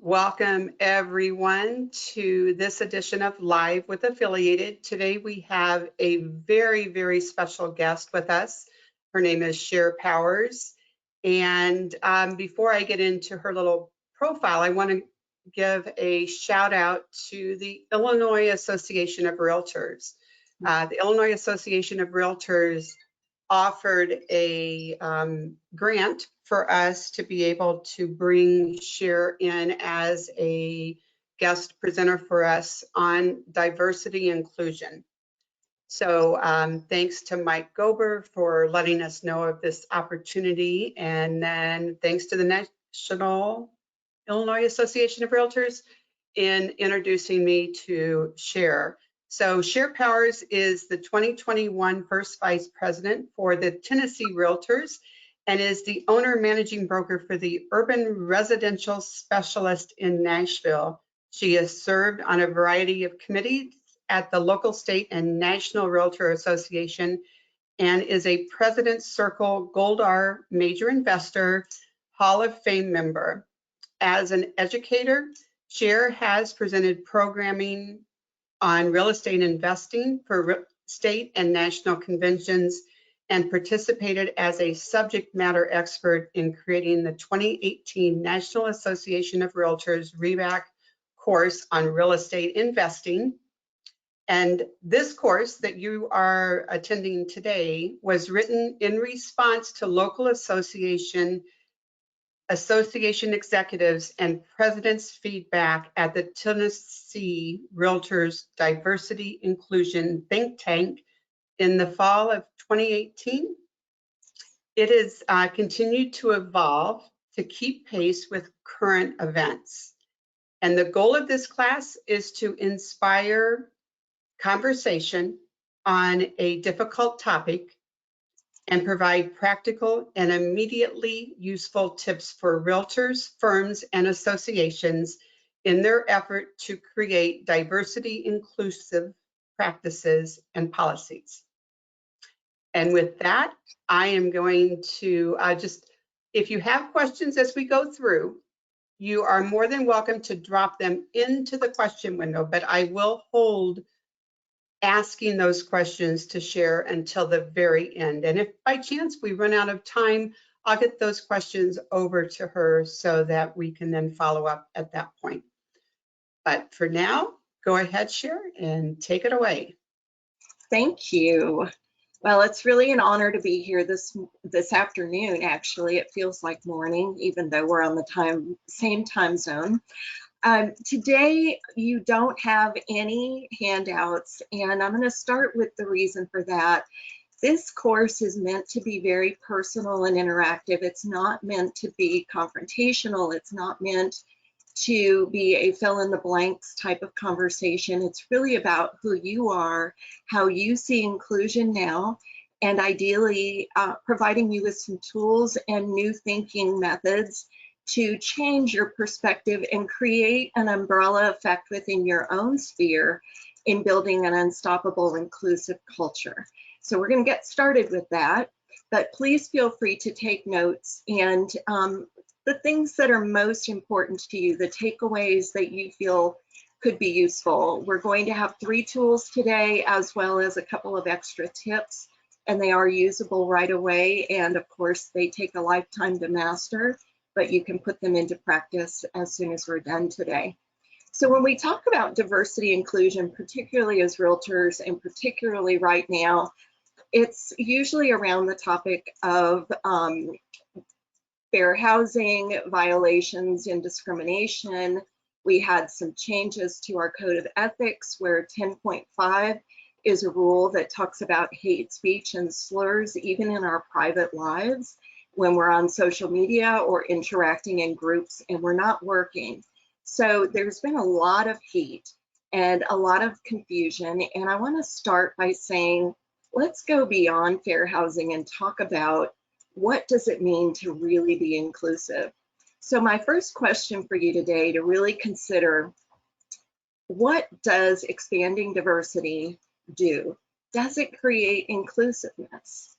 Welcome everyone to this edition of Live with Affiliated. Today we have a very, very special guest with us. Her name is Cher Powers. And before I get into her little profile, I want to give a shout out to the Illinois Association of Realtors. The Illinois Association of Realtors offered a grant for us to be able to bring Cher in as a guest presenter for us on diversity inclusion. So thanks to Mike Gober for letting us know of this opportunity. And then thanks to the National Illinois Association of Realtors in introducing me to Cher. So Cher Powers is the 2021 First Vice President for the Tennessee Realtors and is the owner managing broker for the Urban Residential Specialist in Nashville. She has served on a variety of committees at the local, state, and National Realtor Association and is a President's Circle Gold R Major Investor Hall of Fame member. As an educator, Cher has presented programming on real estate investing for state and national conventions and participated as a subject matter expert in creating the 2018 National Association of Realtors REBAC course on real estate investing. And this course that you are attending today was written in response to local association executives and presidents' feedback at the Tennessee Realtors Diversity Inclusion Think Tank in the fall of 2018. It has continued to evolve to keep pace with current events. And the goal of this class is to inspire conversation on a difficult topic and provide practical and immediately useful tips for realtors, firms, and associations in their effort to create diversity inclusive practices and policies. And with that, I am going to if you have questions as we go through, you are more than welcome to drop them into the question window, but I will hold asking those questions to Cher until the very end. And if by chance we run out of time, I'll get those questions over to her so that we can then follow up at that point. But for now, go ahead, Cher, and take it away. Thank you. Well, it's really an honor to be here this afternoon. Actually, it feels like morning, even though we're on the same time zone. Today, you don't have any handouts, and I'm going to start with the reason for that. This course is meant to be very personal and interactive. It's not meant to be confrontational. It's not meant to be a fill-in-the-blanks type of conversation. It's really about who you are, how you see inclusion now, and ideally providing you with some tools and new thinking methods to change your perspective and create an umbrella effect within your own sphere in building an unstoppable inclusive culture. So we're going to get started with that, but please feel free to take notes and the things that are most important to you, the takeaways that you feel could be useful. We're going to have 3 tools today, as well as a couple of extra tips, and they are usable right away. And of course, they take a lifetime to master, but you can put them into practice as soon as we're done today. So when we talk about diversity inclusion, particularly as realtors and particularly right now, it's usually around the topic of fair housing, violations, and discrimination. We had some changes to our code of ethics where 10.5 is a rule that talks about hate speech and slurs even in our private lives when we're on social media or interacting in groups and we're not working. So there's been a lot of heat and a lot of confusion. And I want to start by saying, let's go beyond fair housing and talk about what does it mean to really be inclusive. So my first question for you today to really consider, what does expanding diversity do? Does it create inclusiveness?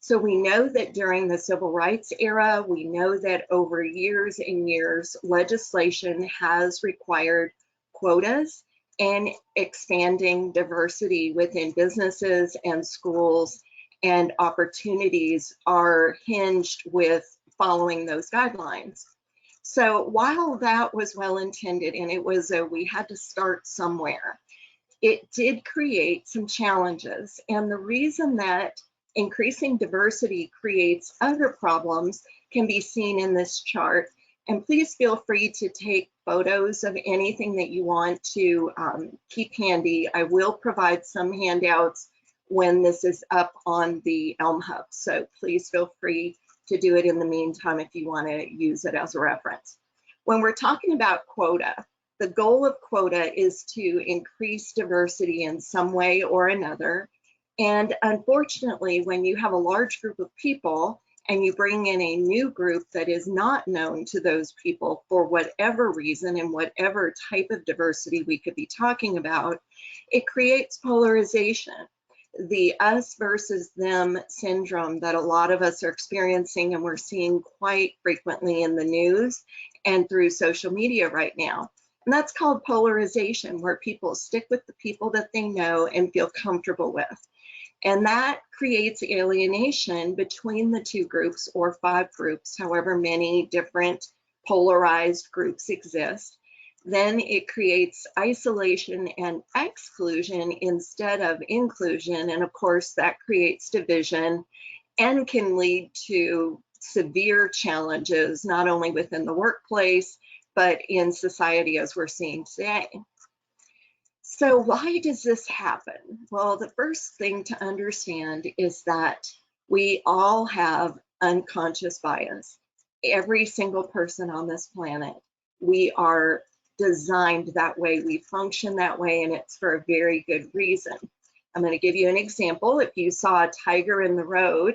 So we know that during the civil rights era, we know that over years and years, legislation has required quotas and expanding diversity within businesses and schools, and opportunities are hinged with following those guidelines. So while that was well intended and it was we had to start somewhere, it did create some challenges. And the reason that increasing diversity creates other problems can be seen in this chart. And please feel free to take photos of anything that you want to keep handy. I will provide some handouts when this is up on the Elm Hub. So please feel free to do it in the meantime if you want to use it as a reference. When we're talking about quota, the goal of quota is to increase diversity in some way or another. And unfortunately, when you have a large group of people and you bring in a new group that is not known to those people for whatever reason and whatever type of diversity we could be talking about, it creates polarization. The us versus them syndrome that a lot of us are experiencing and we're seeing quite frequently in the news and through social media right now. And that's called polarization, where people stick with the people that they know and feel comfortable with. And that creates alienation between the two groups or 5 groups, however many different polarized groups exist. Then it creates isolation and exclusion instead of inclusion. And of course, that creates division and can lead to severe challenges, not only within the workplace, but in society as we're seeing today. So why does this happen? Well, the first thing to understand is that we all have unconscious bias. Every single person on this planet, we are designed that way, we function that way, and it's for a very good reason. I'm going to give you an example. If you saw a tiger in the road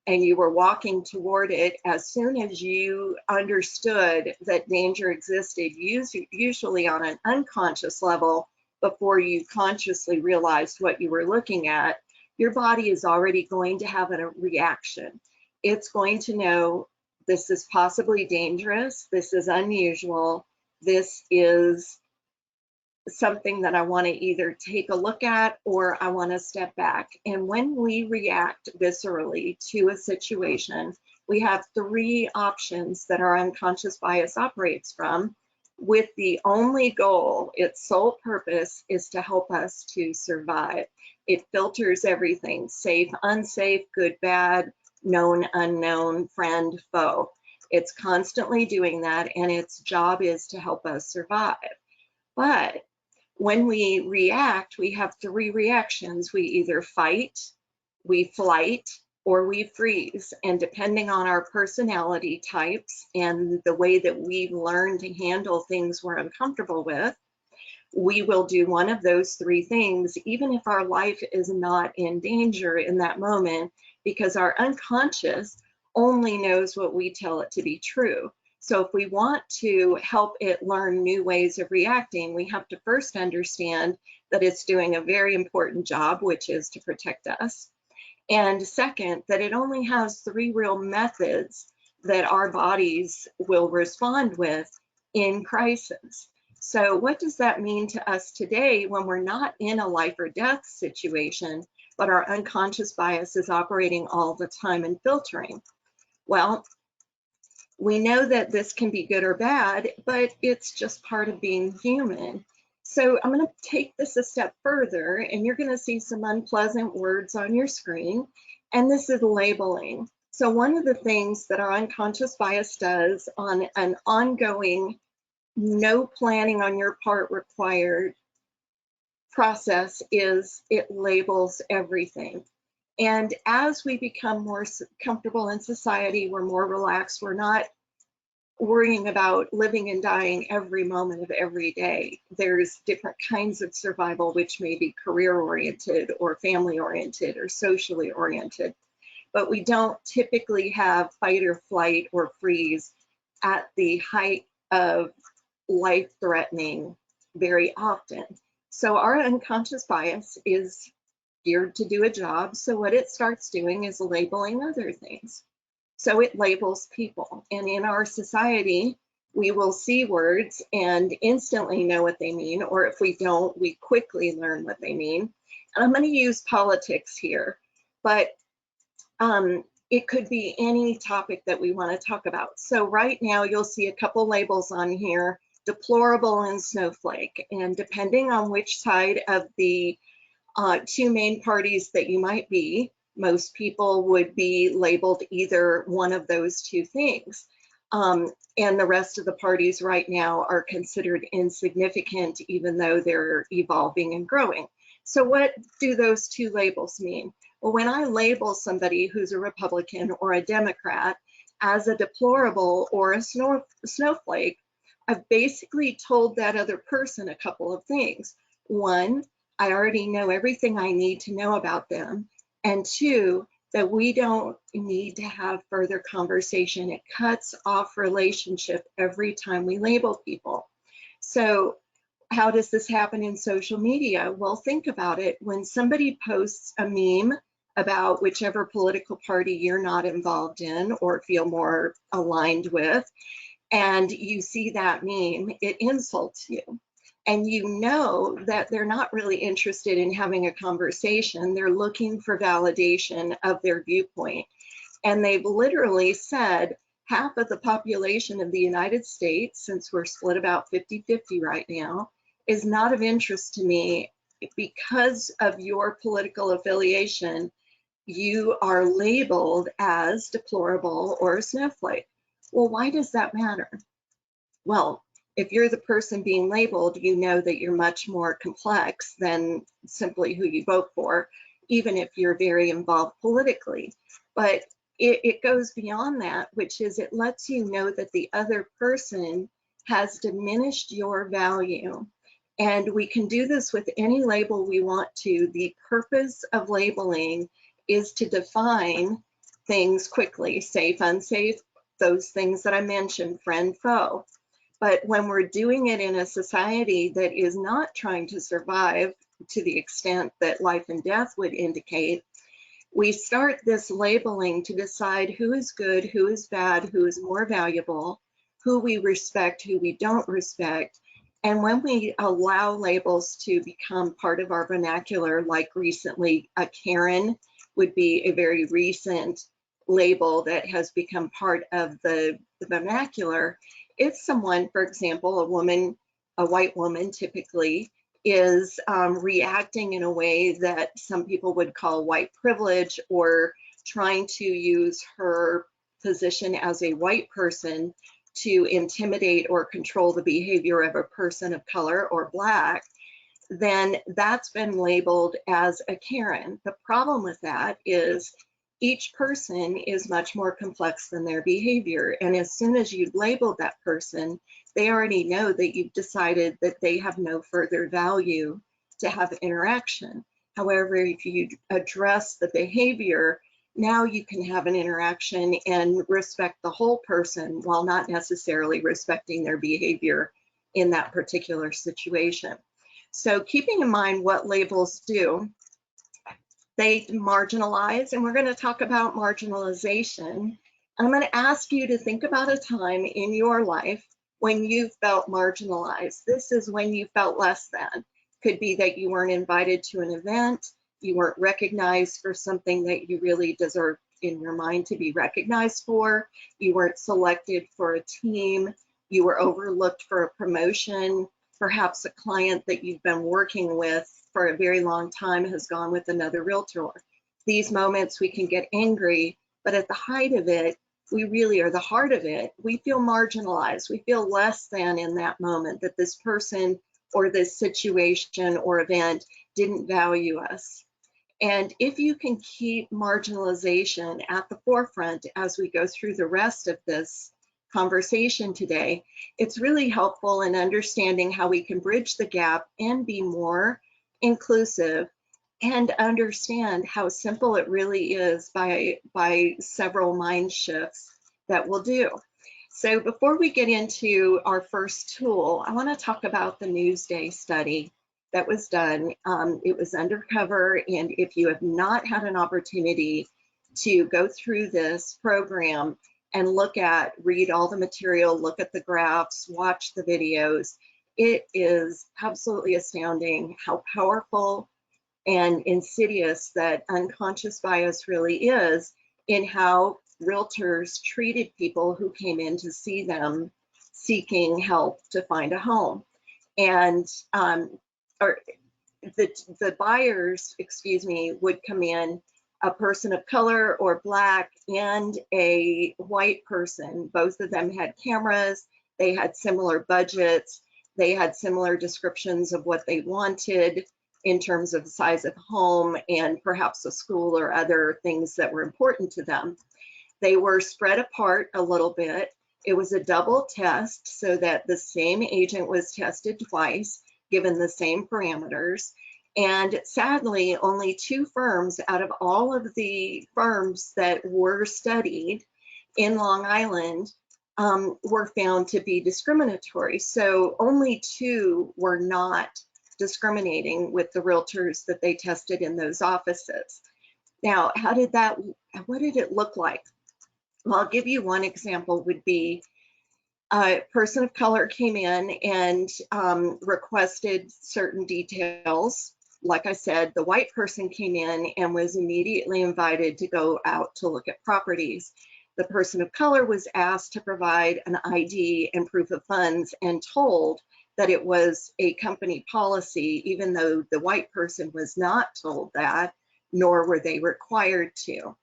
and you were walking toward it, as soon as you understood that danger existed, usually on an unconscious level, before you consciously realized what you were looking at, your body is already going to have a reaction. It's going to know this is possibly dangerous, this is unusual, this is something that I want to either take a look at or I want to step back. And when we react viscerally to a situation, we have 3 options that our unconscious bias operates from, with the only goal, its sole purpose, is to help us to survive. It filters everything: safe, unsafe, good, bad, known, unknown, friend, foe. It's constantly doing that, and its job is to help us survive. But when we react, we have 3 reactions. We either fight, we flight, or we freeze. And depending on our personality types and the way that we've learned to handle things we're uncomfortable with, we will do one of those 3 things, even if our life is not in danger in that moment, because our unconscious only knows what we tell it to be true. So if we want to help it learn new ways of reacting, we have to first understand that it's doing a very important job, which is to protect us. And second, that it only has 3 real methods that our bodies will respond with in crisis. So what does that mean to us today when we're not in a life or death situation, but our unconscious bias is operating all the time and filtering? Well, we know that this can be good or bad, but it's just part of being human. So I'm going to take this a step further, and you're going to see some unpleasant words on your screen, and this is labeling. So one of the things that our unconscious bias does on an ongoing, no planning on your part required process is it labels everything. And as we become more comfortable in society, we're more relaxed, we're not worrying about living and dying every moment of every day. There's different kinds of survival, which may be career-oriented or family-oriented or socially oriented. But we don't typically have fight or flight or freeze at the height of life-threatening very often. So our unconscious bias is geared to do a job. So what it starts doing is labeling other things. So it labels people. And in our society, we will see words and instantly know what they mean, or if we don't, we quickly learn what they mean. And I'm going to use politics here, but it could be any topic that we want to talk about. So right now you'll see a couple labels on here, deplorable and snowflake. And depending on which side of the two main parties that you might be, most people would be labeled either one of those two things. And the rest of the parties right now are considered insignificant, even though they're evolving and growing. So what do those two labels mean? Well, when I label somebody who's a Republican or a Democrat as a deplorable or a snowflake, I've basically told that other person a couple of things. One, I already know everything I need to know about them. And two, that we don't need to have further conversation. It cuts off relationship every time we label people. So how does this happen in social media? Well, think about it. When somebody posts a meme about whichever political party you're not involved in or feel more aligned with, and you see that meme, it insults you. And you know that they're not really interested in having a conversation. They're looking for validation of their viewpoint. And they've literally said half of the population of the United States, since we're split about 50-50 right now, is not of interest to me because of your political affiliation. You are labeled as deplorable or a snowflake. Well, why does that matter? Well, if you're the person being labeled, you know that you're much more complex than simply who you vote for, even if you're very involved politically. But it goes beyond that, which is it lets you know that the other person has diminished your value. And we can do this with any label we want to. The purpose of labeling is to define things quickly, safe, unsafe, those things that I mentioned, friend, foe. But when we're doing it in a society that is not trying to survive to the extent that life and death would indicate, we start this labeling to decide who is good, who is bad, who is more valuable, who we respect, who we don't respect. And when we allow labels to become part of our vernacular, like recently, a Karen would be a very recent label that has become part of the vernacular. If someone, for example, a woman, a white woman typically, is reacting in a way that some people would call white privilege, or trying to use her position as a white person to intimidate or control the behavior of a person of color or Black, then that's been labeled as a Karen. The problem with that is each person is much more complex than their behavior. And as soon as you label that person, they already know that you've decided that they have no further value to have interaction. However, if you address the behavior, now you can have an interaction and respect the whole person while not necessarily respecting their behavior in that particular situation. So keeping in mind what labels do, they marginalize, and we're going to talk about marginalization. I'm going to ask you to think about a time in your life when you felt marginalized. This is when you felt less than. Could be that you weren't invited to an event, you weren't recognized for something that you really deserved in your mind to be recognized for, you weren't selected for a team, you were overlooked for a promotion, perhaps a client that you've been working with for a very long time has gone with another realtor. These moments we can get angry, but at the height of it, we really are the heart of it. We feel marginalized. We feel less than in that moment, that this person or this situation or event didn't value us. And if you can keep marginalization at the forefront as we go through the rest of this conversation today, it's really helpful in understanding how we can bridge the gap and be more inclusive, and understand how simple it really is by several mind shifts that we'll do. So before we get into our first tool, I want to talk about the Newsday Study. that was done. It was undercover, and if you have not had an opportunity to go through this program and read all the material, look at the graphs, watch the videos, it is absolutely astounding how powerful and insidious that unconscious bias really is in how realtors treated people who came in to see them seeking help to find a home. And the buyers, would come in, a person of color or Black and a white person. Both of them had cameras, they had similar budgets, they had similar descriptions of what they wanted in terms of the size of home and perhaps a school or other things that were important to them. They were spread apart a little bit. It was a double test so that the same agent was tested twice, given the same parameters. And sadly, only 2 firms out of all of the firms that were studied in Long Island were found to be discriminatory. So only 2 were not discriminating with the realtors that they tested in those offices. Now, what did it look like? Well, I'll give you one example. Would be a person of color came in and requested certain details. Like I said, the white person came in and was immediately invited to go out to look at properties. The person of color was asked to provide an ID and proof of funds and told that it was a company policy, even though the white person was not told that, nor were they required to.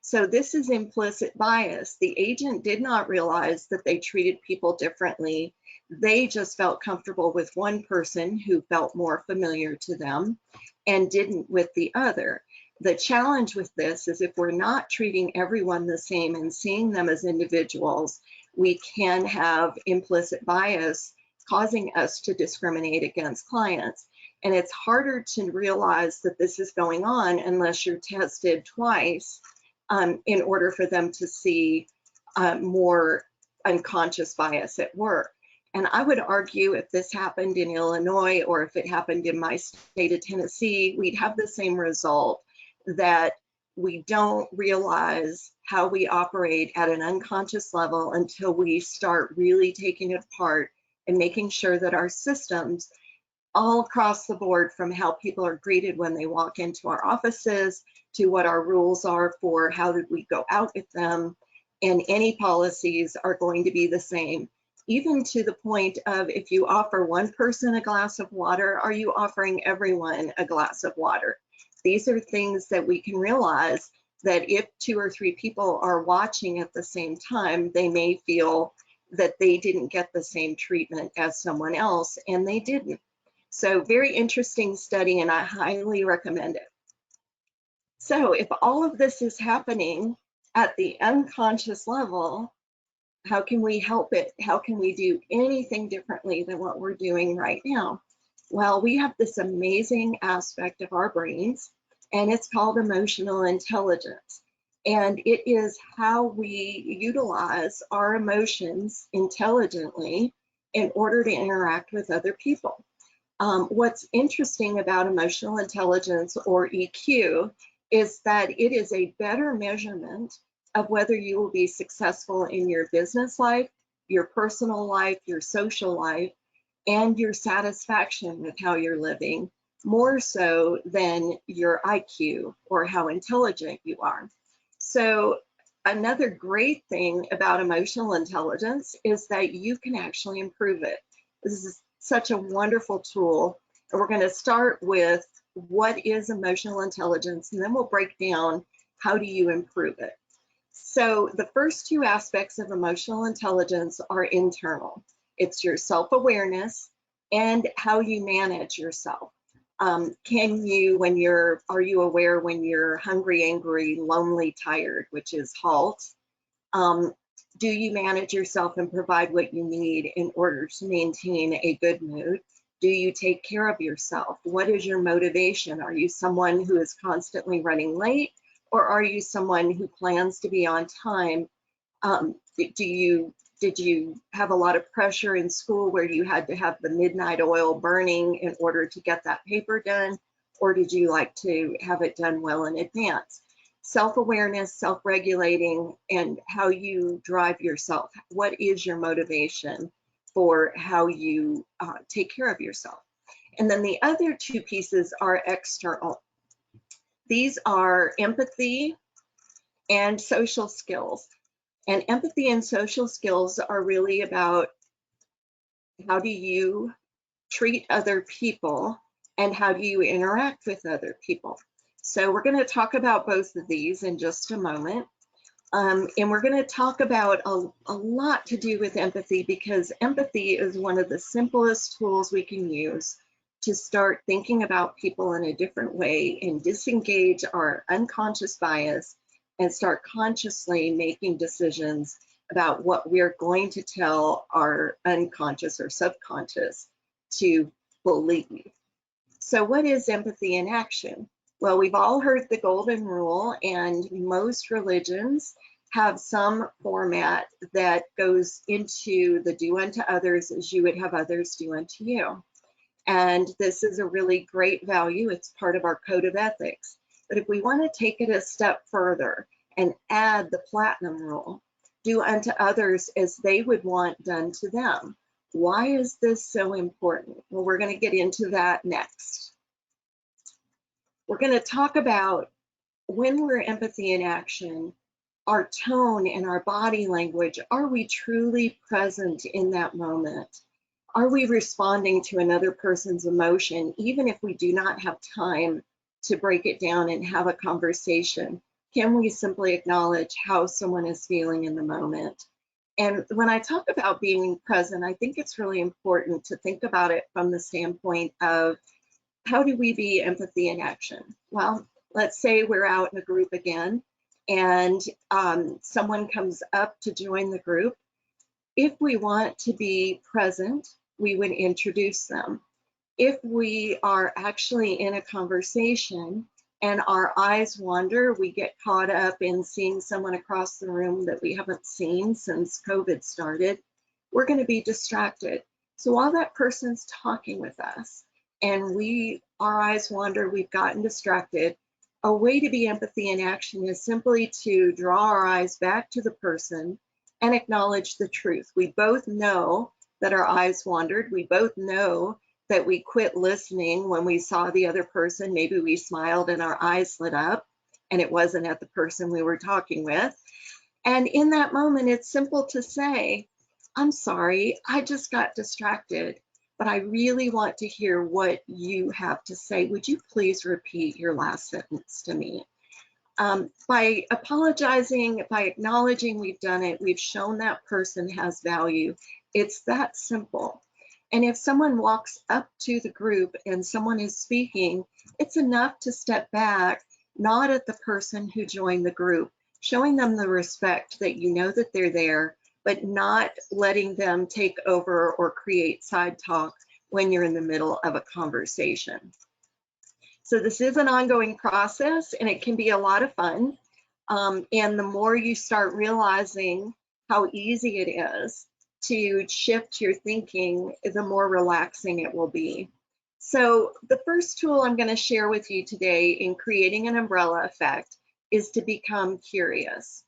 So this is implicit bias. The agent did not realize that they treated people differently. They just felt comfortable with one person who felt more familiar to them and didn't with the other. The challenge with this is if we're not treating everyone the same and seeing them as individuals, we can have implicit bias causing us to discriminate against clients. And it's harder to realize that this is going on unless you're tested twice in order for them to see more unconscious bias at work. And I would argue if this happened in Illinois or if it happened in my state of Tennessee, we'd have the same result, that we don't realize how we operate at an unconscious level until we start really taking it apart and making sure that our systems all across the board, from how people are greeted when they walk into our offices to what our rules are for how did we go out with them, and any policies are going to be the same, even to the point of if you offer one person a glass of water, are you offering everyone a glass of water? These are things that we can realize that if 2 or 3 people are watching at the same time, they may feel that they didn't get the same treatment as someone else, and they didn't. So very interesting study, and I highly recommend it. So if all of this is happening at the unconscious level, how can we help it? How can we do anything differently than what we're doing right now? Well, we have this amazing aspect of our brains, and it's called emotional intelligence. And it is how we utilize our emotions intelligently in order to interact with other people. What's interesting about emotional intelligence, or EQ, is that it is a better measurement of whether you will be successful in your business life, your personal life, your social life, and your satisfaction with how you're living, more so than your IQ or how intelligent you are. So another great thing about emotional intelligence is that you can actually improve it. This is such a wonderful tool. And we're going to start with what is emotional intelligence, and then we'll break down how do you improve it. So the first 2 aspects of emotional intelligence are internal. It's your self-awareness and how you manage yourself. Are you aware when you're hungry, angry, lonely, tired, which is HALT? Do you manage yourself and provide what you need in order to maintain a good mood? Do you take care of yourself? What is your motivation? Are you someone who is constantly running late, or are you someone who plans to be on time? Do you Did you have a lot of pressure in school where you had to have the midnight oil burning in order to get that paper done? Or did you like to have it done well in advance? Self-awareness, self-regulating, and how you drive yourself. What is your motivation for how you take care of yourself? And then the other two pieces are external. These are empathy and social skills. And empathy and social skills are really about how do you treat other people and how do you interact with other people. So we're going to talk about both of these in just a moment. And we're going to talk about a lot to do with empathy, because empathy is one of the simplest tools we can use to start thinking about people in a different way and disengage our unconscious bias and start consciously making decisions about what we're going to tell our unconscious or subconscious to believe. So what is empathy in action? Well, we've all heard the golden rule, and most religions have some format that goes into the do unto others as you would have others do unto you. And this is a really great value. It's part of our code of ethics. But if we want to take it a step further and add the platinum rule, do unto others as they would want done to them. Why is this so important? Well, we're going to get into that next. We're going to talk about when we're empathy in action, our tone and our body language. Are we truly present in that moment? Are we responding to another person's emotion, even if we do not have time to break it down and have a conversation? Can we simply acknowledge how someone is feeling in the moment? And when I talk about being present, I think it's really important to think about it from the standpoint of how do we be empathy in action? Well, let's say we're out in a group again, and someone comes up to join the group. If we want to be present, we would introduce them. If we are actually in a conversation and our eyes wander, we get caught up in seeing someone across the room that we haven't seen since COVID started, we're going to be distracted. So while that person's talking with us and our eyes wander, we've gotten distracted, a way to be empathy in action is simply to draw our eyes back to the person and acknowledge the truth. We both know that our eyes wandered. We both know that we quit listening when we saw the other person. Maybe we smiled and our eyes lit up and it wasn't at the person we were talking with. And in that moment, it's simple to say, I'm sorry, I just got distracted, but I really want to hear what you have to say. Would you please repeat your last sentence to me? By apologizing, by acknowledging we've done it, we've shown that person has value. It's that simple. And if someone walks up to the group and someone is speaking, it's enough to step back, nod at the person who joined the group, showing them the respect that you know that they're there, but not letting them take over or create side talk when you're in the middle of a conversation. So this is an ongoing process, and it can be a lot of fun. And the more you start realizing how easy it is to shift your thinking, the more relaxing it will be. So the first tool I'm going to share with you today in creating an umbrella effect is to become curious.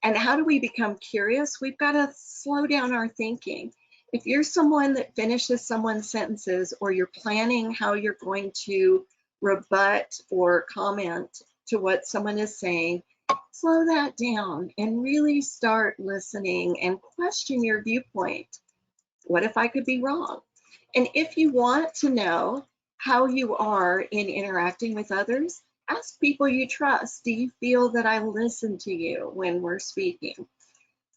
And how do we become curious? We've got to slow down our thinking. If you're someone that finishes someone's sentences, or you're planning how you're going to rebut or comment to what someone is saying, slow that down and really start listening and question your viewpoint. What if I could be wrong? And if you want to know how you are in interacting with others, ask people you trust. Do you feel that I listen to you when we're speaking?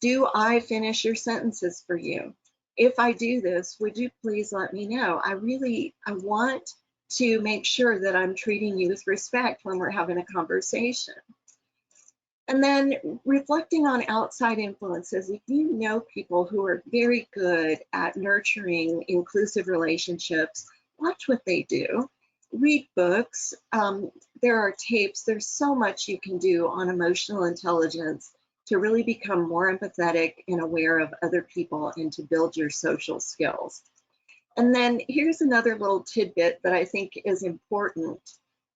Do I finish your sentences for you? If I do this, would you please let me know? I want to make sure that I'm treating you with respect when we're having a conversation. And then reflecting on outside influences. If you know people who are very good at nurturing inclusive relationships, watch what they do. Read books. There are tapes. There's so much you can do on emotional intelligence to really become more empathetic and aware of other people and to build your social skills. And then here's another little tidbit that I think is important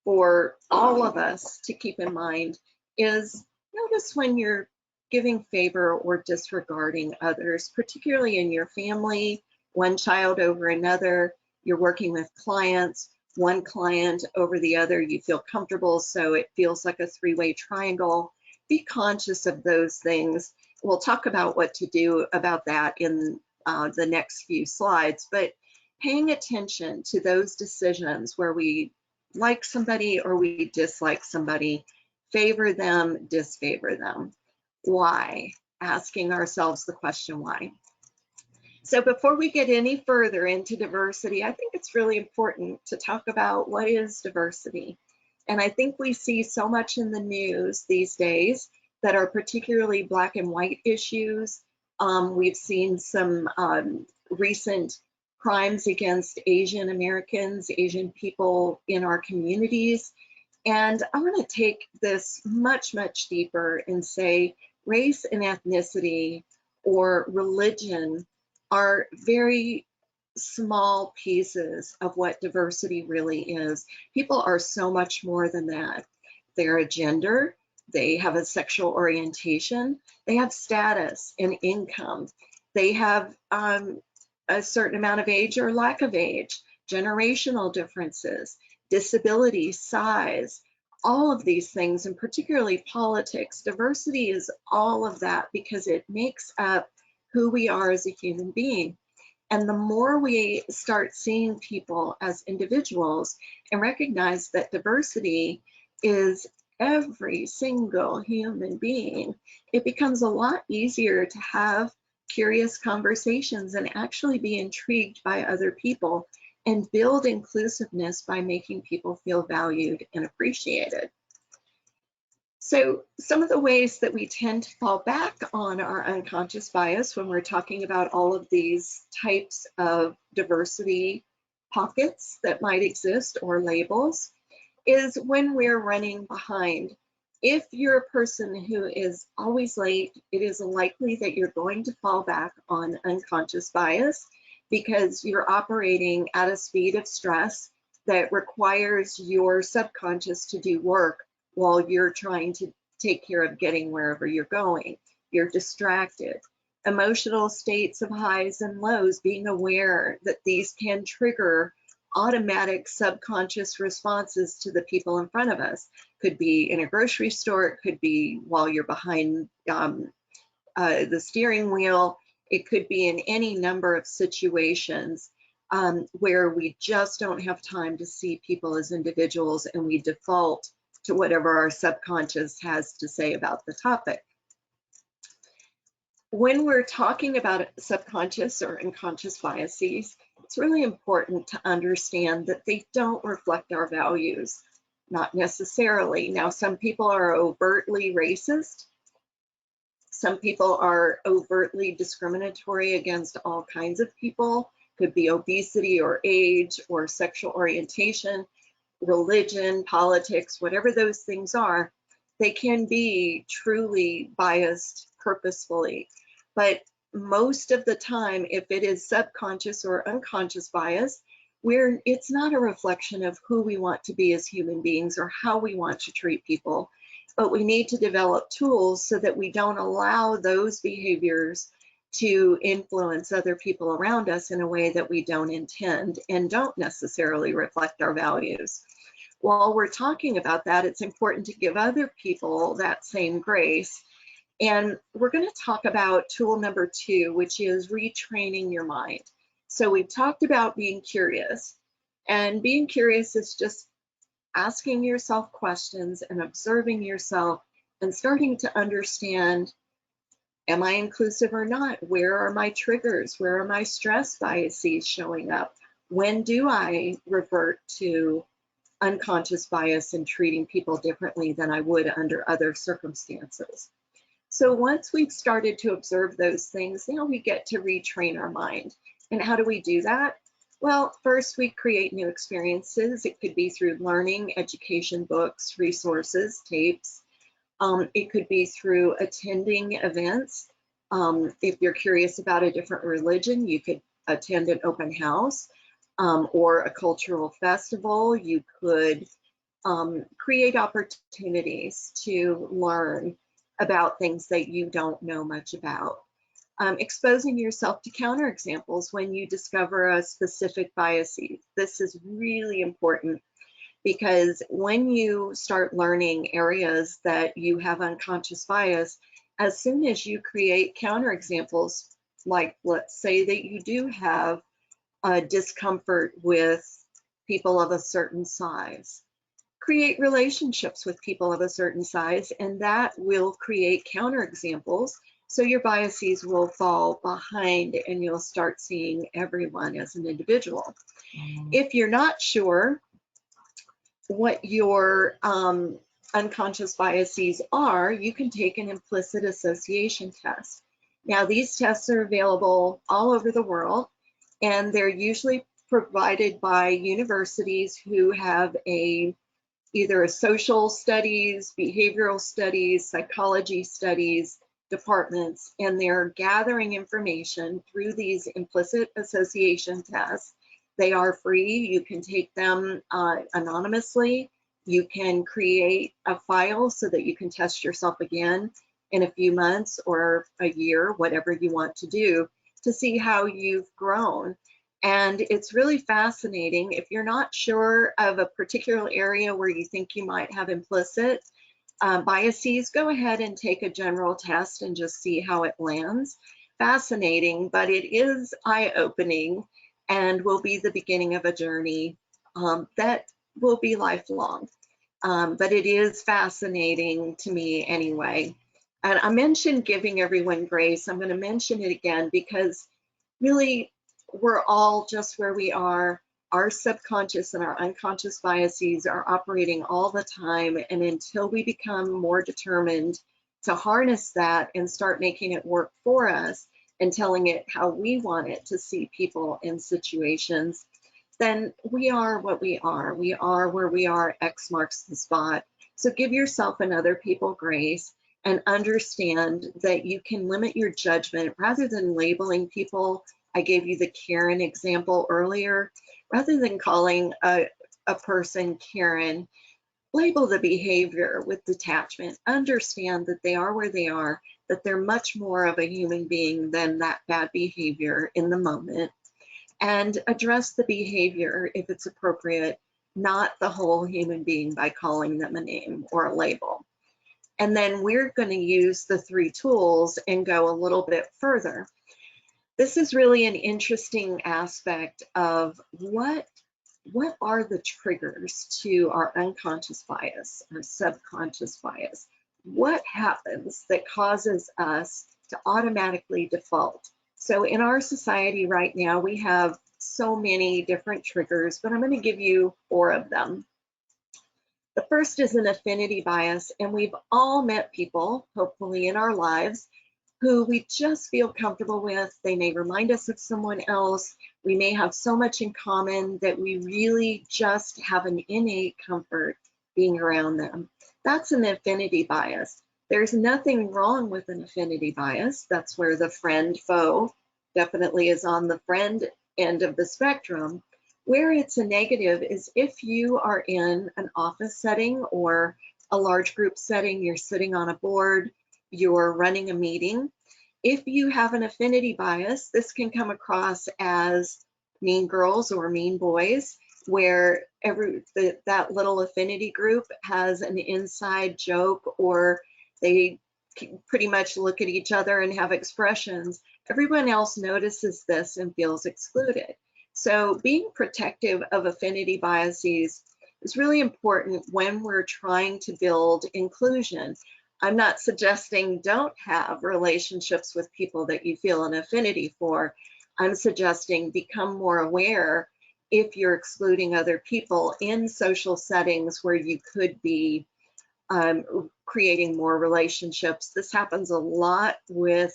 for all of us to keep in mind is notice when you're giving favor or disregarding others, particularly in your family, one child over another, you're working with clients, one client over the other, you feel comfortable, so it feels like a three-way triangle. Be conscious of those things. We'll talk about what to do about that in the next few slides, but paying attention to those decisions where we like somebody or we dislike somebody, favor them, disfavor them. Why? Asking ourselves the question why. So before we get any further into diversity, I think it's really important to talk about what is diversity. And I think we see so much in the news these days that are particularly Black and white issues. We've seen some recent crimes against Asian Americans, Asian people in our communities. And I want to take this much, much deeper and say race and ethnicity or religion are very small pieces of what diversity really is. People are so much more than that. They're a gender, they have a sexual orientation, they have status and income, they have a certain amount of age or lack of age, generational differences, disability, size, all of these things, and particularly politics. Diversity is all of that because it makes up who we are as a human being. And the more we start seeing people as individuals and recognize that diversity is every single human being, it becomes a lot easier to have curious conversations and actually be intrigued by other people and build inclusiveness by making people feel valued and appreciated. So some of the ways that we tend to fall back on our unconscious bias when we're talking about all of these types of diversity pockets that might exist or labels is when we're running behind. If you're a person who is always late, it is likely that you're going to fall back on unconscious bias because you're operating at a speed of stress that requires your subconscious to do work while you're trying to take care of getting wherever you're going. You're distracted. Emotional states of highs and lows, being aware that these can trigger automatic subconscious responses to the people in front of us. Could be in a grocery store, it could be while you're behind the steering wheel, it could be in any number of situations where we just don't have time to see people as individuals and we default to whatever our subconscious has to say about the topic. When we're talking about subconscious or unconscious biases, it's really important to understand that they don't reflect our values, not necessarily. Now, some people are overtly racist. Some people are overtly discriminatory against all kinds of people. Could be obesity or age or sexual orientation, religion, politics, whatever those things are. They can be truly biased purposefully. But most of the time, if it is subconscious or unconscious bias, it's not a reflection of who we want to be as human beings or how we want to treat people, but we need to develop tools so that we don't allow those behaviors to influence other people around us in a way that we don't intend and don't necessarily reflect our values. While we're talking about that, it's important to give other people that same grace. And we're going to talk about tool number 2, which is retraining your mind. So we've talked about being curious, and being curious is just asking yourself questions and observing yourself and starting to understand, am I inclusive or not? Where are my triggers? Where are my stress biases showing up? When do I revert to unconscious bias and treating people differently than I would under other circumstances? So once we've started to observe those things, now we get to retrain our mind. And how do we do that? Well, first we create new experiences. It could be through learning, education, books, resources, tapes. It could be through attending events. If you're curious about a different religion, you could attend an open house or a cultural festival. You could create opportunities to learn about things that you don't know much about. Exposing yourself to counterexamples when you discover a specific bias. This is really important because when you start learning areas that you have unconscious bias, as soon as you create counterexamples, like let's say that you do have a discomfort with people of a certain size, create relationships with people of a certain size, and that will create counterexamples. So your biases will fall behind and you'll start seeing everyone as an individual. If you're not sure what your unconscious biases are, you can take an implicit association test. Now, these tests are available all over the world, and they're usually provided by universities who have either a social studies, behavioral studies, psychology studies departments, and they're gathering information through these implicit association tests. They are free. You can take them anonymously. You can create a file so that you can test yourself again in a few months or a year, whatever you want to do, to see how you've grown. And it's really fascinating. If you're not sure of a particular area where you think you might have implicit biases, go ahead and take a general test and just see how it lands. Fascinating, but it is eye-opening and will be the beginning of a journey that will be lifelong. But it is fascinating to me anyway. And I mentioned giving everyone grace. I'm going to mention it again because really we're all just where we are. Our subconscious and our unconscious biases are operating all the time. And until we become more determined to harness that and start making it work for us and telling it how we want it to see people in situations, then we are what we are. We are where we are, X marks the spot. So give yourself and other people grace and understand that you can limit your judgment rather than labeling people. I gave you the Karen example earlier. Rather than calling a person Karen, label the behavior with detachment. Understand that they are where they are, that they're much more of a human being than that bad behavior in the moment, and address the behavior if it's appropriate, not the whole human being by calling them a name or a label. And then we're going to use the 3 tools and go a little bit further. This is really an interesting aspect of what are the triggers to our unconscious bias, our subconscious bias? What happens that causes us to automatically default? So in our society right now, we have so many different triggers, but I'm going to give you 4 of them. The first is an affinity bias, and we've all met people, hopefully in our lives, who we just feel comfortable with. They may remind us of someone else. We may have so much in common that we really just have an innate comfort being around them. That's an affinity bias. There's nothing wrong with an affinity bias. That's where the friend-foe definitely is on the friend end of the spectrum. Where it's a negative is if you are in an office setting or a large group setting, you're sitting on a board, you're running a meeting. If you have an affinity bias, this can come across as mean girls or mean boys, where that little affinity group has an inside joke, or they pretty much look at each other and have expressions. Everyone else notices this and feels excluded. So being protective of affinity biases is really important when we're trying to build inclusion. I'm not suggesting don't have relationships with people that you feel an affinity for. I'm suggesting become more aware if you're excluding other people in social settings where you could be creating more relationships. This happens a lot with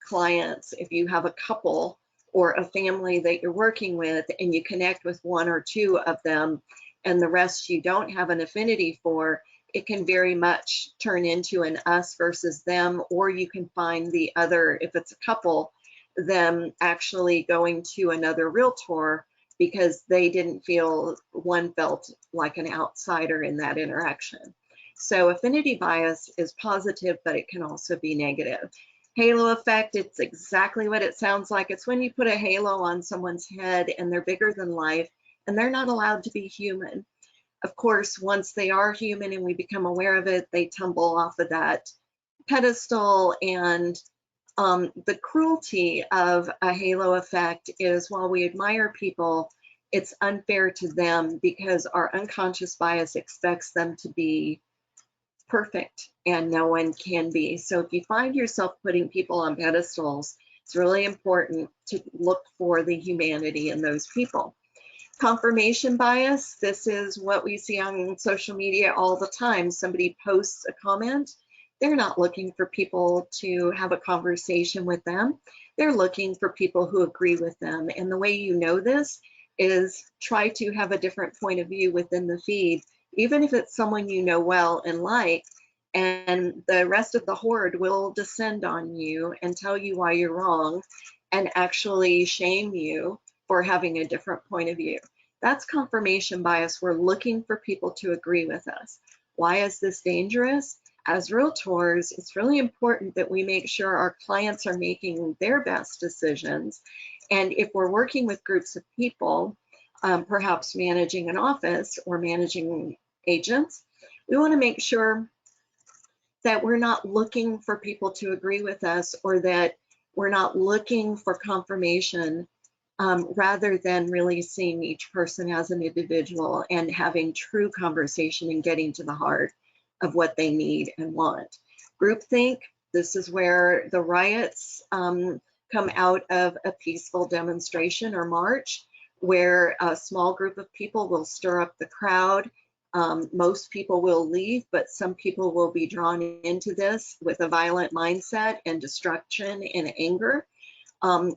clients. If you have a couple or a family that you're working with and you connect with 1 or 2 of them and the rest you don't have an affinity for, it can very much turn into an us versus them, or you can find the other, if it's a couple, them actually going to another realtor because they didn't feel, one felt like an outsider in that interaction. So affinity bias is positive, but it can also be negative. Halo effect, it's exactly what it sounds like. It's when you put a halo on someone's head and they're bigger than life and they're not allowed to be human. Of course, once they are human and we become aware of it, they tumble off of that pedestal. And the cruelty of a halo effect is, while we admire people, it's unfair to them because our unconscious bias expects them to be perfect, and no one can be. So if you find yourself putting people on pedestals, it's really important to look for the humanity in those people. Confirmation bias, this is what we see on social media all the time. Somebody posts a comment, they're not looking for people to have a conversation with them. They're looking for people who agree with them. And the way you know this is try to have a different point of view within the feed, even if it's someone you know well and like, and the rest of the horde will descend on you and tell you why you're wrong and actually shame you for having a different point of view. That's confirmation bias. We're looking for people to agree with us. Why is this dangerous? As realtors, it's really important that we make sure our clients are making their best decisions. And if we're working with groups of people, perhaps managing an office or managing agents, we want to make sure that we're not looking for people to agree with us, or that we're not looking for confirmation, rather than really seeing each person as an individual and having true conversation and getting to the heart of what they need and want. Groupthink, this is where the riots come out of a peaceful demonstration or march, where a small group of people will stir up the crowd. Most people will leave, but some people will be drawn into this with a violent mindset and destruction and anger. I'm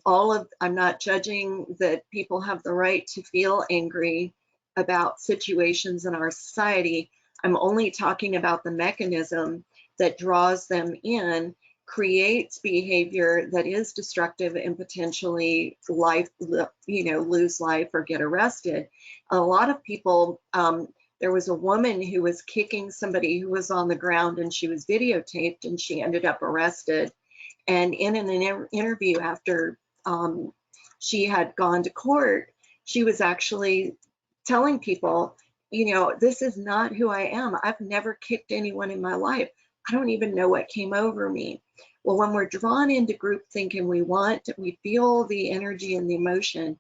not judging that people have the right to feel angry about situations in our society. I'm only talking about the mechanism that draws them in, creates behavior that is destructive and potentially lose life or get arrested. A lot of people, there was a woman who was kicking somebody who was on the ground, and she was videotaped, and she ended up arrested. And in an interview after she had gone to court, she was actually telling people, this is not who I am. I've never kicked anyone in my life. I don't even know what came over me. Well, when we're drawn into groupthink and we feel the energy and the emotion,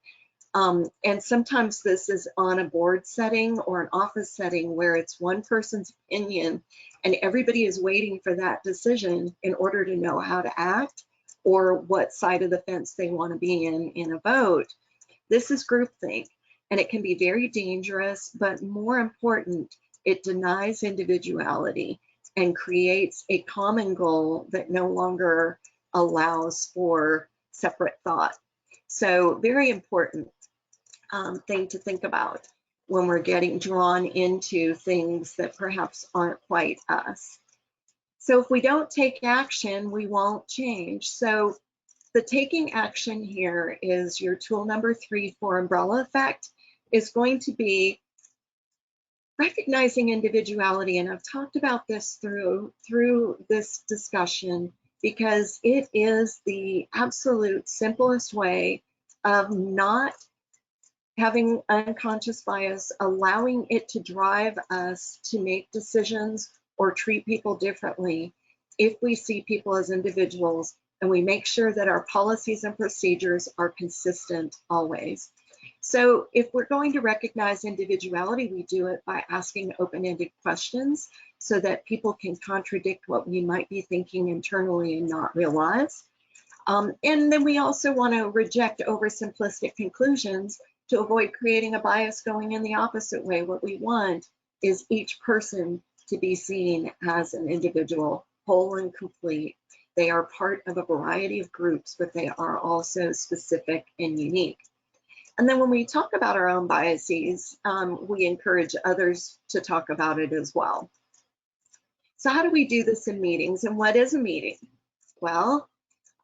and sometimes this is on a board setting or an office setting where it's one person's opinion and everybody is waiting for that decision in order to know how to act or what side of the fence they want to be in a vote. This is groupthink, and it can be very dangerous, but more important, it denies individuality and creates a common goal that no longer allows for separate thought. So very important thing to think about when we're getting drawn into things that perhaps aren't quite us. So if we don't take action, we won't change. So the taking action here is your tool number 3 for umbrella effect is going to be recognizing individuality. And I've talked about this through this discussion because it is the absolute simplest way of not having unconscious bias, allowing it to drive us to make decisions or treat people differently if we see people as individuals and we make sure that our policies and procedures are consistent always. So if we're going to recognize individuality, we do it by asking open-ended questions so that people can contradict what we might be thinking internally and not realize. And then we also want to reject oversimplistic conclusions to avoid creating a bias going in the opposite way. What we want is each person to be seen as an individual, whole and complete. They are part of a variety of groups, but they are also specific and unique. And then when we talk about our own biases, we encourage others to talk about it as well. So how do we do this in meetings? And what is a meeting? Well,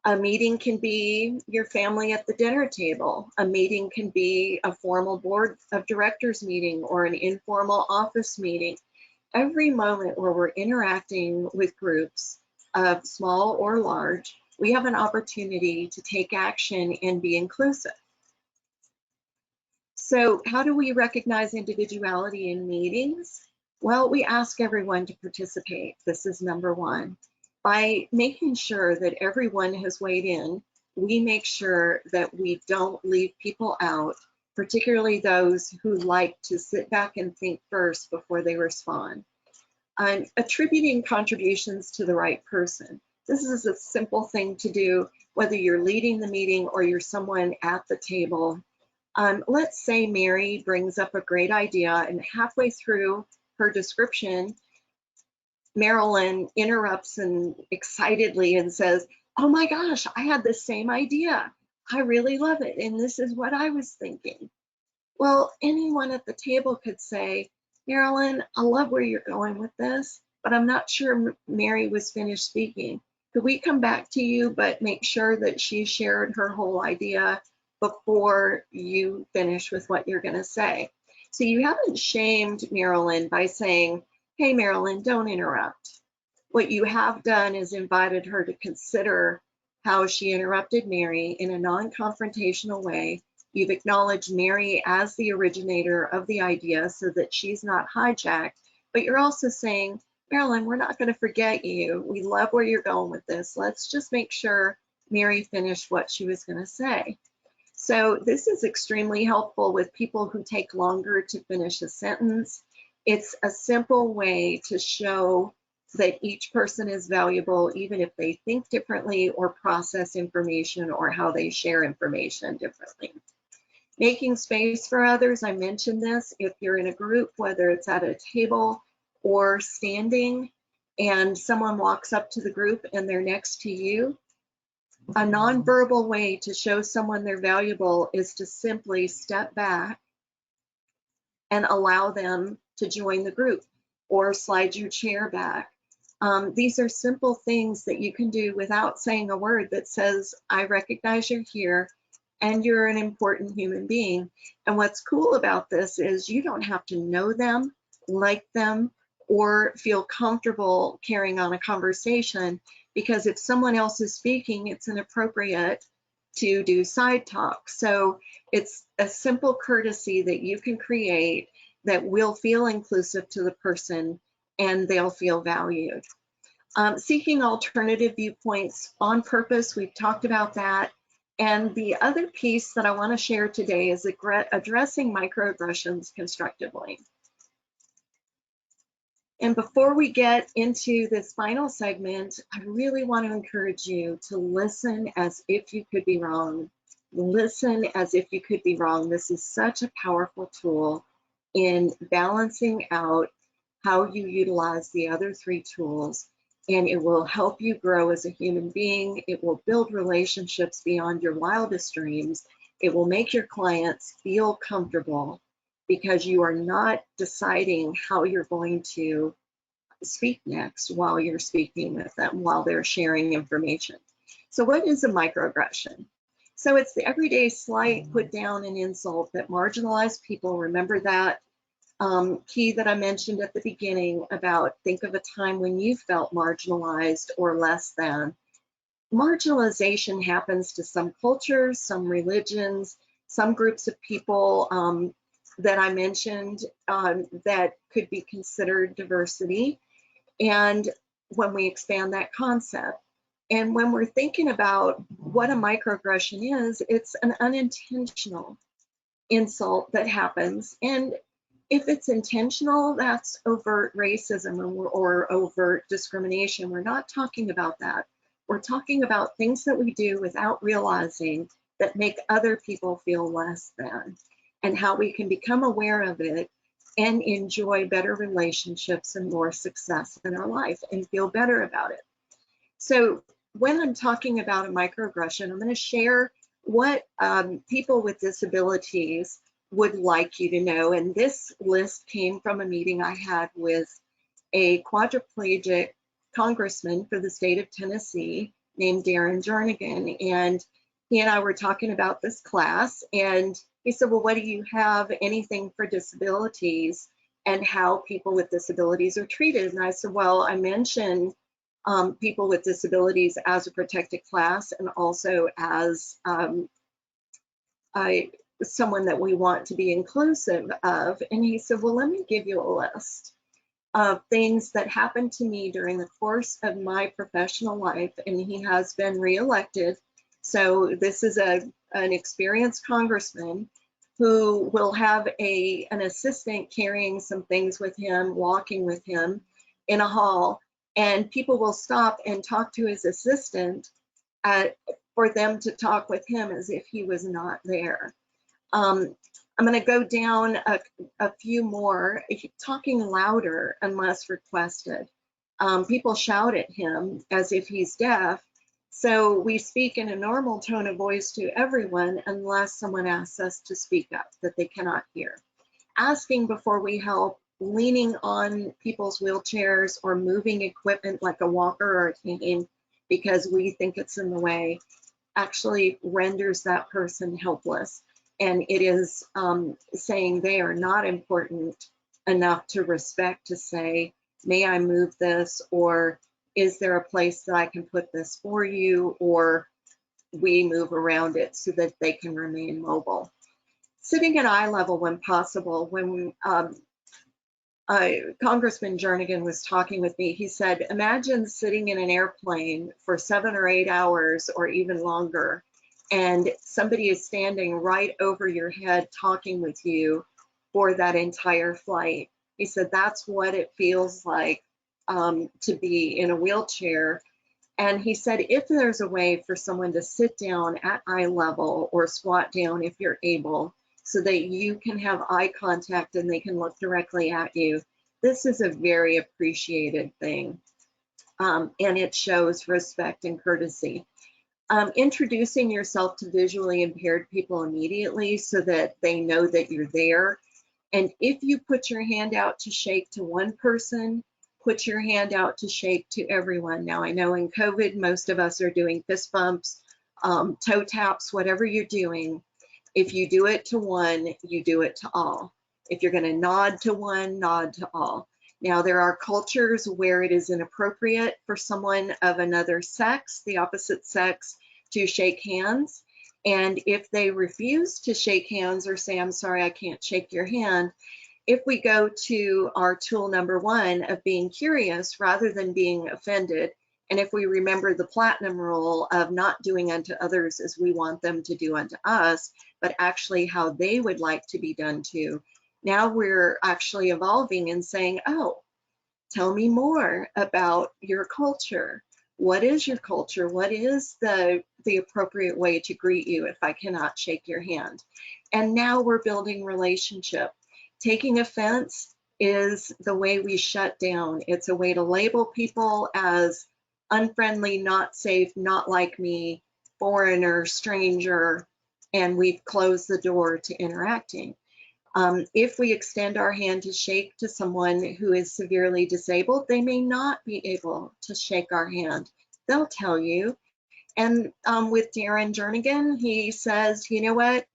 a meeting can be your family at the dinner table. A meeting can be a formal board of directors meeting or an informal office meeting. Every moment where we're interacting with groups of small or large, we have an opportunity to take action and be inclusive. So how do we recognize individuality in meetings? Well, we ask everyone to participate. This is number one. By making sure that everyone has weighed in, we make sure that we don't leave people out, particularly those who like to sit back and think first before they respond. Attributing contributions to the right person. This is a simple thing to do, whether you're leading the meeting or you're someone at the table. Let's say Mary brings up a great idea, and halfway through her description, Marilyn interrupts and excitedly and says, "Oh my gosh, I had the same idea. I really love it, and this is what I was thinking." Well, anyone at the table could say, "Marilyn, I love where you're going with this, but I'm not sure Mary was finished speaking. Could we come back to you, but make sure that she shared her whole idea before you finish with what you're going to say?" So you haven't shamed Marilyn by saying, "Hey, Marilyn, don't interrupt." What you have done is invited her to consider how she interrupted Mary in a non-confrontational way. You've acknowledged Mary as the originator of the idea so that she's not hijacked, but you're also saying, "Marilyn, we're not going to forget you. We love where you're going with this. Let's just make sure Mary finished what she was going to say." So this is extremely helpful with people who take longer to finish a sentence. It's a simple way to show that each person is valuable, even if they think differently or process information or how they share information differently. Making space for others, I mentioned this. If you're in a group, whether it's at a table or standing, and someone walks up to the group and they're next to you, a nonverbal way to show someone they're valuable is to simply step back and allow them to join the group, or slide your chair back. These are simple things that you can do without saying a word that says, "I recognize you're here and you're an important human being." And what's cool about this is you don't have to know them, like them, or feel comfortable carrying on a conversation, because if someone else is speaking, it's inappropriate to do side talk. So it's a simple courtesy that you can create that will feel inclusive to the person and they'll feel valued. Seeking alternative viewpoints on purpose, we've talked about that. And the other piece that I want to share today is addressing microaggressions constructively. And before we get into this final segment, I really want to encourage you to listen as if you could be wrong. Listen as if you could be wrong. This is such a powerful tool in balancing out how you utilize the other three tools, and it will help you grow as a human being. It will build relationships beyond your wildest dreams. It will make your clients feel comfortable, because you are not deciding how you're going to speak next while you're speaking with them, while they're sharing information. So what is a microaggression? So it's the everyday slight, put down, and insult that marginalized people, remember that key that I mentioned at the beginning about think of a time when you felt marginalized or less than. Marginalization happens to some cultures, some religions, some groups of people that I mentioned that could be considered diversity. And when we expand that concept, and when we're thinking about what a microaggression is, it's an unintentional insult that happens. And if it's intentional, that's overt racism or overt discrimination. We're not talking about that. We're talking about things that we do without realizing that make other people feel less than, and how we can become aware of it and enjoy better relationships and more success in our life and feel better about it. So when I'm talking about a microaggression, I'm going to share what people with disabilities would like you to know. And this list came from a meeting I had with a quadriplegic congressman for the state of Tennessee named Darren Jernigan. And he and I were talking about this class, and he said, well, what do you have, anything for disabilities and how people with disabilities are treated? And I said, well, I mentioned people with disabilities as a protected class and also as someone that we want to be inclusive of. And he said, well, let me give you a list of things that happened to me during the course of my professional life. And he has been reelected. So this is an experienced congressman who will have an assistant carrying some things with him, walking with him in a hall, and people will stop and talk to his assistant for them to talk with him as if he was not there. I'm going to go down a few more. Talking louder unless requested. People shout at him as if he's deaf. So we speak in a normal tone of voice to everyone unless someone asks us to speak up that they cannot hear. Asking before we help, leaning on people's wheelchairs or moving equipment like a walker or a cane because we think it's in the way actually renders that person helpless. And it is saying they are not important enough to respect to say, may I move this? Or is there a place that I can put this for you? Or we move around it so that they can remain mobile. Sitting at eye level when possible. When Congressman Jernigan was talking with me, he said, imagine sitting in an airplane for 7 or 8 hours or even longer, and somebody is standing right over your head talking with you for that entire flight. He said, that's what it feels like to be in a wheelchair. And he said, if there's a way for someone to sit down at eye level or squat down if you're able, so that you can have eye contact and they can look directly at you, this is a very appreciated thing. And it shows respect and courtesy. Introducing yourself to visually impaired people immediately so that they know that you're there. And if you put your hand out to shake to one person, put your hand out to shake to everyone. Now, I know in COVID, most of us are doing fist bumps, toe taps, whatever you're doing. If you do it to one, you do it to all. If you're going to nod to one, nod to all. Now, there are cultures where it is inappropriate for someone of another sex, the opposite sex, to shake hands. And if they refuse to shake hands or say, I'm sorry, I can't shake your hand, if we go to our tool number 1 of being curious rather than being offended, and if we remember the platinum rule of not doing unto others as we want them to do unto us, but actually how they would like to be done to, now we're actually evolving and saying, oh, tell me more about your culture. What is your culture? What is the appropriate way to greet you if I cannot shake your hand? And now we're building relationship. Taking offense is the way we shut down. It's a way to label people as unfriendly, not safe, not like me, foreigner, stranger, and we've closed the door to interacting. If we extend our hand to shake to someone who is severely disabled, they may not be able to shake our hand. They'll tell you. And with Darren Jernigan, he says, you know what?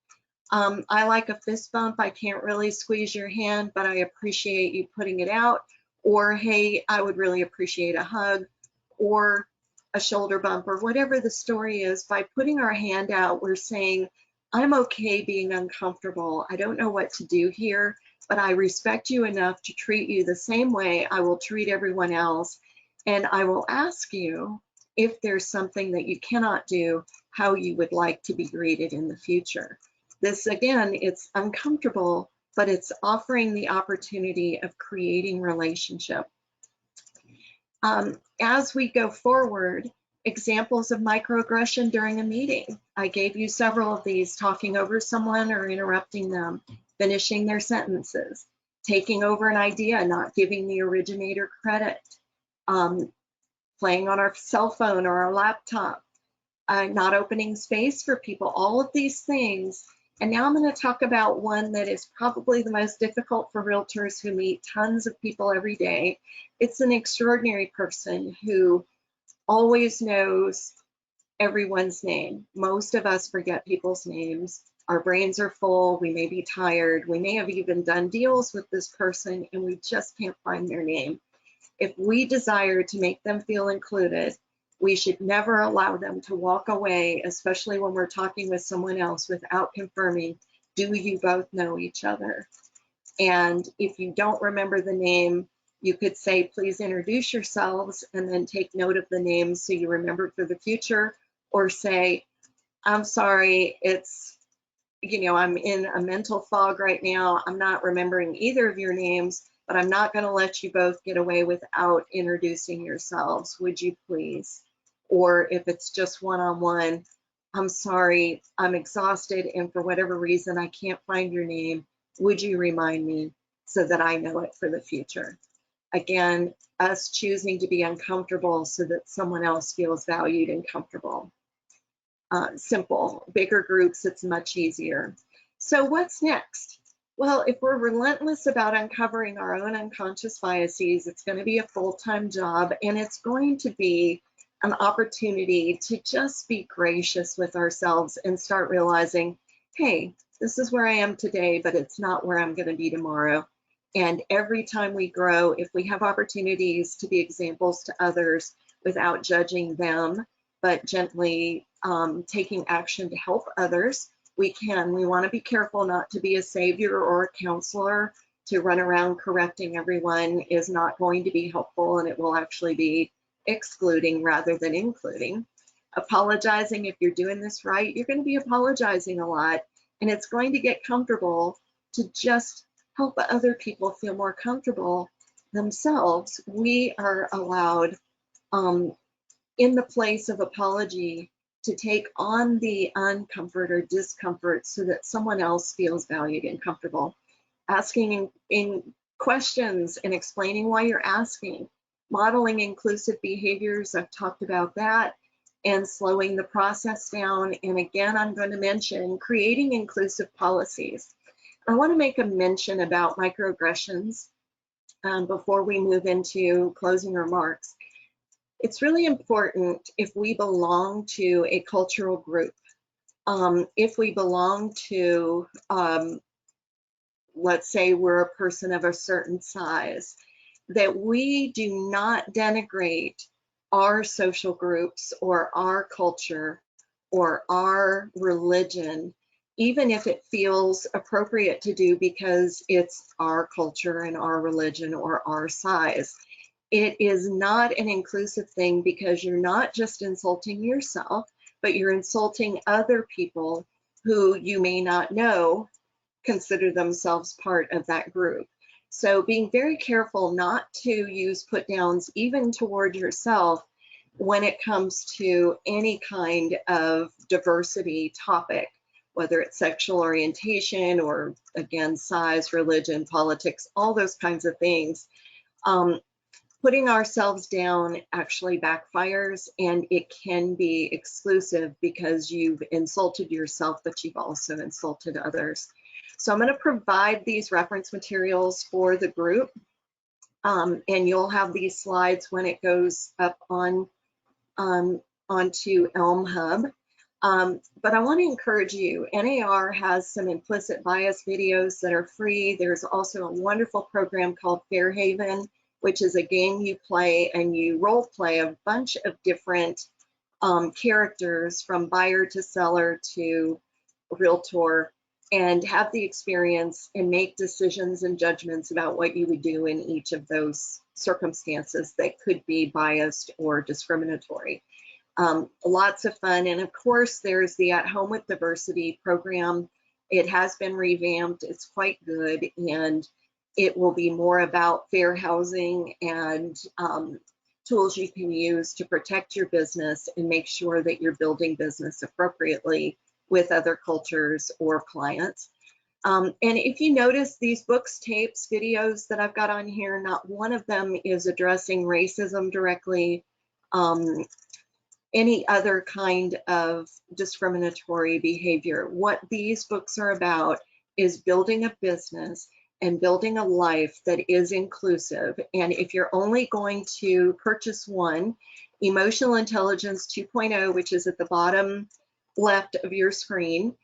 I like a fist bump. I can't really squeeze your hand, but I appreciate you putting it out. Or, hey, I would really appreciate a hug or a shoulder bump or whatever the story is. By putting our hand out, we're saying, I'm okay being uncomfortable. I don't know what to do here, but I respect you enough to treat you the same way I will treat everyone else. And I will ask you if there's something that you cannot do, how you would like to be greeted in the future. This, again, it's uncomfortable, but it's offering the opportunity of creating relationship. As we go forward, examples of microaggression during a meeting. I gave you several of these: talking over someone or interrupting them, finishing their sentences, taking over an idea, not giving the originator credit, playing on our cell phone or our laptop, not opening space for people, all of these things. And now I'm going to talk about one that is probably the most difficult for realtors who meet tons of people every day. It's an extraordinary person who always knows everyone's name. Most of us forget people's names. Our brains are full. We may be tired. We may have even done deals with this person and we just can't find their name. If we desire to make them feel included, we should never allow them to walk away, especially when we're talking with someone else, without confirming, do you both know each other? And if you don't remember the name, you could say, please introduce yourselves, and then take note of the name so you remember for the future, or say, I'm sorry, it's, I'm in a mental fog right now. I'm not remembering either of your names, but I'm not going to let you both get away without introducing yourselves. Would you please? Or if it's just one-on-one, I'm sorry, I'm exhausted, and for whatever reason, I can't find your name. Would you remind me so that I know it for the future? Again, us choosing to be uncomfortable so that someone else feels valued and comfortable. Simple. Bigger groups, it's much easier. So what's next? Well, if we're relentless about uncovering our own unconscious biases, it's going to be a full-time job, and it's going to be an opportunity to just be gracious with ourselves and start realizing, hey, this is where I am today, but it's not where I'm going to be tomorrow. And every time we grow, if we have opportunities to be examples to others without judging them, but gently taking action to help others, we can. We want to be careful not to be a savior or a counselor. To run around correcting everyone is not going to be helpful, and it will actually be excluding rather than including. Apologizing, if you're doing this right, you're going to be apologizing a lot, and it's going to get comfortable to just help other people feel more comfortable themselves. We are allowed in the place of apology to take on the uncomfort or discomfort so that someone else feels valued and comfortable. Asking in questions and explaining why you're asking. Modeling inclusive behaviors, I've talked about that, and slowing the process down. And again, I'm going to mention creating inclusive policies. I want to make a mention about microaggressions before we move into closing remarks. It's really important if we belong to a cultural group, if we belong to, let's say we're a person of a certain size, that we do not denigrate our social groups or our culture or our religion, even if it feels appropriate to do because it's our culture and our religion or our size. It is not an inclusive thing because you're not just insulting yourself, but you're insulting other people who you may not know consider themselves part of that group. So being very careful not to use put downs even toward yourself when it comes to any kind of diversity topic, whether it's sexual orientation or, again, size, religion, politics, all those kinds of things. Putting ourselves down actually backfires, and it can be exclusive because you've insulted yourself, but you've also insulted others. So I'm going to provide these reference materials for the group, and you'll have these slides when it goes up on onto Elm Hub. But I want to encourage you, NAR has some implicit bias videos that are free. There's also a wonderful program called Fairhaven, which is a game you play and you role play a bunch of different characters from buyer to seller to realtor, and have the experience and make decisions and judgments about what you would do in each of those circumstances that could be biased or discriminatory. Lots of fun. And of course, there's the At Home with Diversity program. It has been revamped. It's quite good. And it will be more about fair housing and tools you can use to protect your business and make sure that you're building business appropriately with other cultures or clients. And if you notice these books, tapes, videos that I've got on here, not one of them is addressing racism directly. any other kind of discriminatory behavior. What these books are about is building a business and building a life that is inclusive. And if you're only going to purchase one, Emotional Intelligence 2.0, which is at the bottom left of your screen,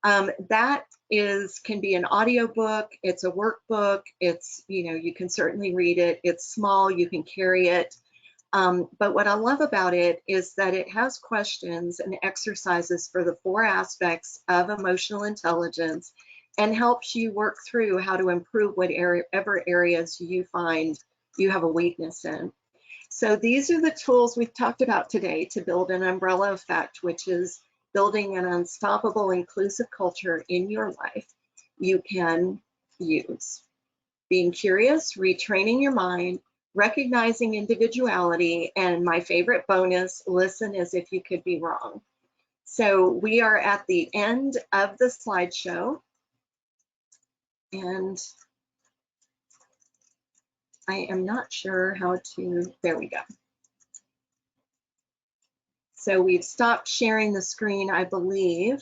that can be an audiobook, it's a workbook, it's, you can certainly read it, it's small, you can carry it. But what I love about it is that it has questions and exercises for the 4 aspects of emotional intelligence and helps you work through how to improve whatever areas you find you have a weakness in. So these are the tools we've talked about today to build an umbrella effect, which is building an unstoppable inclusive culture in your life you can use. Being curious, retraining your mind, recognizing individuality, and my favorite bonus, listen as if you could be wrong. So we are at the end of the slideshow, and I am not sure how to, there we go. So we've stopped sharing the screen, I believe.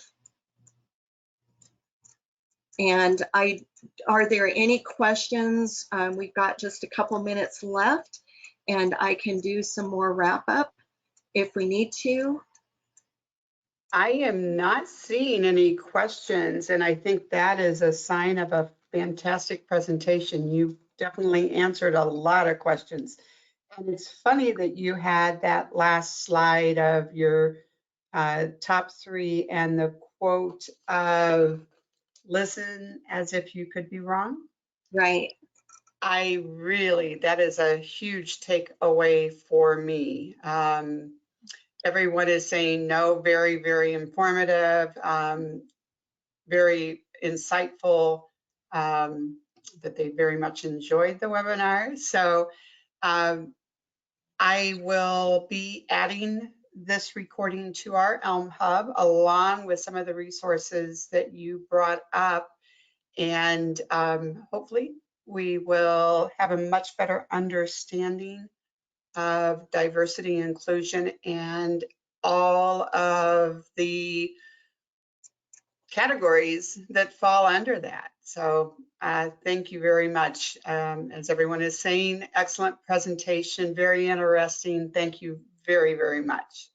And are there any questions? We've got just a couple minutes left, and I can do some more wrap up if we need to. I am not seeing any questions, and I think that is a sign of a fantastic presentation. You definitely answered a lot of questions. And it's funny that you had that last slide of your top 3 and the quote of listen as if you could be wrong. Right. That is a huge takeaway for me. Everyone is saying no, very, very informative, very insightful, that they very much enjoyed the webinar. So I will be adding this recording to our Elm Hub along with some of the resources that you brought up. And hopefully we will have a much better understanding of diversity and inclusion and all of the categories that fall under that. So thank you very much. As everyone is saying, excellent presentation, very interesting. Thank you very, very much.